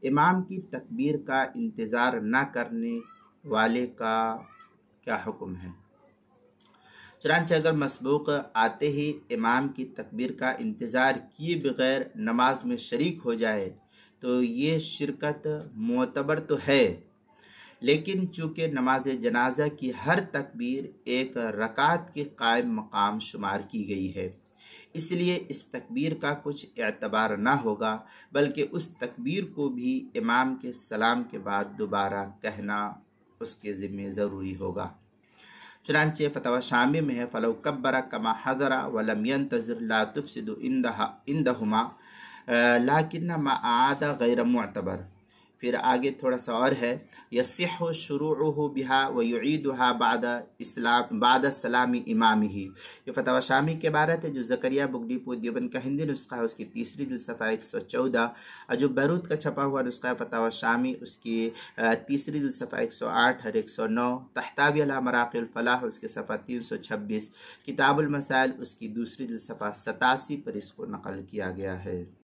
امام کی تکبیر کا انتظار نہ کرنے والے کا کیا حکم ہے؟ چنانچہ اگر مسبوق آتے ہی امام کی تکبیر کا انتظار کیے بغیر نماز میں شریک ہو جائے تو یہ شرکت معتبر تو ہے، لیکن چونکہ نماز جنازہ کی ہر تکبیر ایک رکعت کے قائم مقام شمار کی گئی ہے، اس لیے اس تکبیر کا کچھ اعتبار نہ ہوگا، بلکہ اس تکبیر کو بھی امام کے سلام کے بعد دوبارہ کہنا اس کے ذمہ ضروری ہوگا۔ چنانچہ فتویٰ شامی میں ہے فلو کبر کما حضر ولم ينتظر لا تفسد عندهما لیکن ما اعاد غیر معتبر۔ پھر آگے تھوڑا سا اور ہے یصح شروعه بها ويعيدها بعد سلام امامه۔ یہ فتویٰ شامی کے عبارت ہے جو زکریا بگٹی پور دیوبند کا ہندی نسخہ ہے، اس کی تیسری صفحہ 114، اور جو بیروت کا چھپا ہوا نسخہ ہے فتویٰ شامی اس کی تیسری صفحہ 108 اور 109، تحتوی علی مراقی الفلاح اس کے صفحہ 326، کتاب المسائل اس کی دوسری صفحہ 87 پر اس کو نقل کیا گیا ہے۔